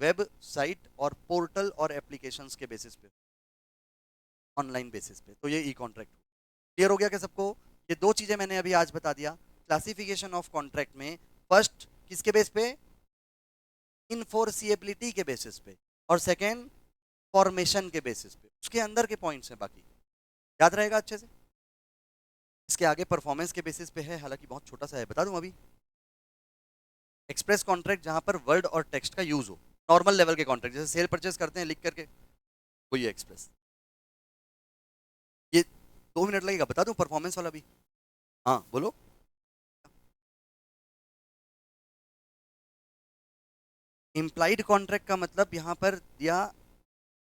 Website और portal और applications के बेसिस पे, ऑनलाइन बेसिस पे, तो ये ई कॉन्ट्रैक्ट। क्लियर हो गया क्या सबको? ये दो चीजें मैंने अभी आज बता दिया क्लासिफिकेशन ऑफ कॉन्ट्रैक्ट में। फर्स्ट किसके बेस पे? इनफोर्सिएबिलिटी के बेसिस पे, और सेकेंड फॉर्मेशन के बेसिस पे। उसके अंदर के पॉइंट्स हैं बाकी, याद रहेगा अच्छे से। इसके आगे परफॉर्मेंस के बेसिस पे है, हालांकि बहुत छोटा सा है, बता दूं अभी। एक्सप्रेस कॉन्ट्रैक्ट जहां पर वर्ड और टेक्स्ट का यूज हो, नॉर्मल लेवल के कॉन्ट्रैक्ट जैसे सेल परचेस करते हैं लिख करके, वही है एक्सप्रेस। ये 2 मिनट लगेगा, बता दूं परफॉर्मेंस वाला भी। हाँ बोलो। इम्प्लाइड कॉन्ट्रैक्ट का मतलब यहां पर दिया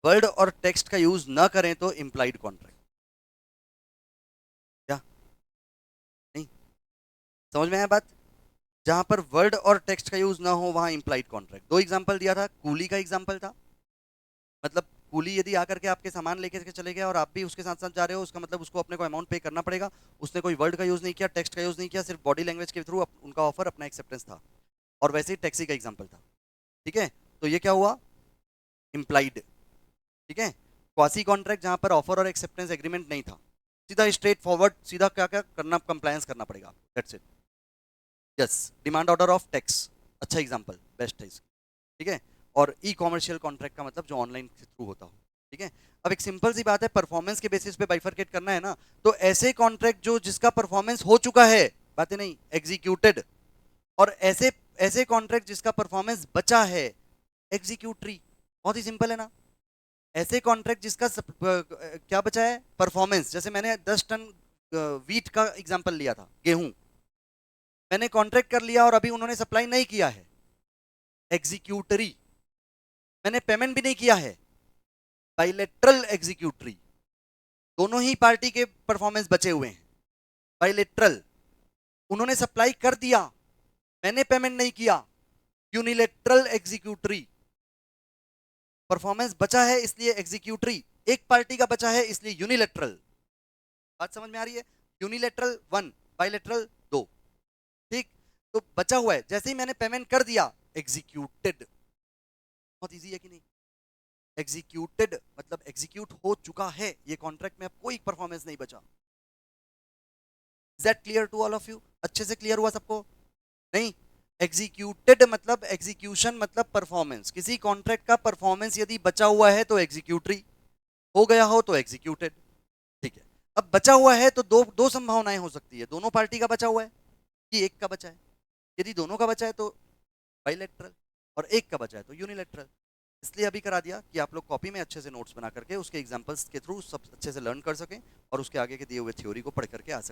वर्ड और टेक्स्ट का यूज ना करें तो इम्प्लाइड कॉन्ट्रैक्ट। क्या नहीं समझ में आया बात? जहां पर वर्ड और टेक्स्ट का यूज ना हो वहां इम्प्लाइड कॉन्ट्रैक्ट। दो एग्जांपल दिया था, कूली का एग्जांपल था, मतलब कूली यदि आकर के आपके सामान लेकर के चले गए और आप भी उसके साथ साथ जा रहे हो, उसका मतलब उसको अपने को अमाउंट पे करना पड़ेगा। उसने कोई वर्ड का यूज नहीं किया, टेक्स्ट का यूज नहीं किया, सिर्फ बॉडी लैंग्वेज के थ्रू उनका ऑफर अपना एक्सेप्टेंस था। और वैसे ही टैक्सी का एग्जाम्पल था। ठीक है, तो ये क्या हुआ? इम्प्लाइड। ठीक है, क्वासी कॉन्ट्रैक्ट जहां पर ऑफर और एक्सेप्टेंस एग्रीमेंट नहीं था, सीधा स्ट्रेट फॉरवर्ड, सीधा क्या क्या करना, कंप्लायंस करना पड़ेगा, that's it. Yes, demand order of tax अच्छा एग्जांपल, बेस्ट है इसका। ठीक है, और ई कॉमर्शियल कॉन्ट्रैक्ट का मतलब जो ऑनलाइन के थ्रू होता हो। ठीक है, अब एक सिंपल सी बात है, परफॉर्मेंस के बेसिस पे बाइफरकेट करना है ना, तो ऐसे कॉन्ट्रैक्ट जो जिसका परफॉर्मेंस हो चुका है, बातें नहीं एग्जीक्यूटेड, और ऐसे ऐसे कॉन्ट्रैक्ट जिसका परफॉर्मेंस बचा है, एग्जीक्यूटरी। बहुत ही सिंपल है ना। ऐसे कॉन्ट्रैक्ट जिसका क्या बचा है? परफॉर्मेंस। जैसे मैंने 10 टन वीट का एग्जांपल लिया था, गेहूं, मैंने कॉन्ट्रैक्ट कर लिया और अभी उन्होंने सप्लाई नहीं किया है, एग्जीक्यूटरी। मैंने पेमेंट भी नहीं किया है, बाइलेटरल एग्जीक्यूटरी। दोनों ही पार्टी के परफॉर्मेंस बचे हुए हैं, बाइलेटरल। उन्होंने सप्लाई कर दिया, मैंने पेमेंट नहीं किया, यूनिलेटरल एग्जीक्यूटरी। परफॉर्मेंस बचा है इसलिए एग्जीक्यूटरी, एक पार्टी का बचा है इसलिए यूनिलेटरल। बात समझ में आ रही है? Unilateral 1, bilateral 2। ठीक, तो बचा हुआ है, जैसे ही मैंने पेमेंट कर दिया, एग्जीक्यूटेड। बहुत इजी है कि नहीं? एग्जीक्यूटेड मतलब एग्जीक्यूट हो चुका है, ये कॉन्ट्रैक्ट में अब कोई परफॉर्मेंस नहीं बचा। Is that clear to all of you? अच्छे से क्लियर हुआ सबको? नहीं, एग्जीक्यूटेड मतलब एग्जीक्यूशन मतलब परफॉर्मेंस। किसी कॉन्ट्रैक्ट का परफॉर्मेंस यदि बचा हुआ है तो एग्जीक्यूटरी, हो गया हो तो एग्जीक्यूटेड। ठीक है, अब बचा हुआ है तो दो दो संभावनाएं हो सकती है, दोनों पार्टी का बचा हुआ है कि एक का बचा है। यदि दोनों का बचा है तो बाइलेटरल, और एक का बचा है तो यूनिलेटरल। इसलिए अभी करा दिया कि आप लोग कॉपी में अच्छे से नोट्स बना करके उसके एग्जांपल्स के थ्रू सब अच्छे से लर्न कर सकें और उसके आगे के दिए हुए थ्योरी को पढ़ करके आ सकें।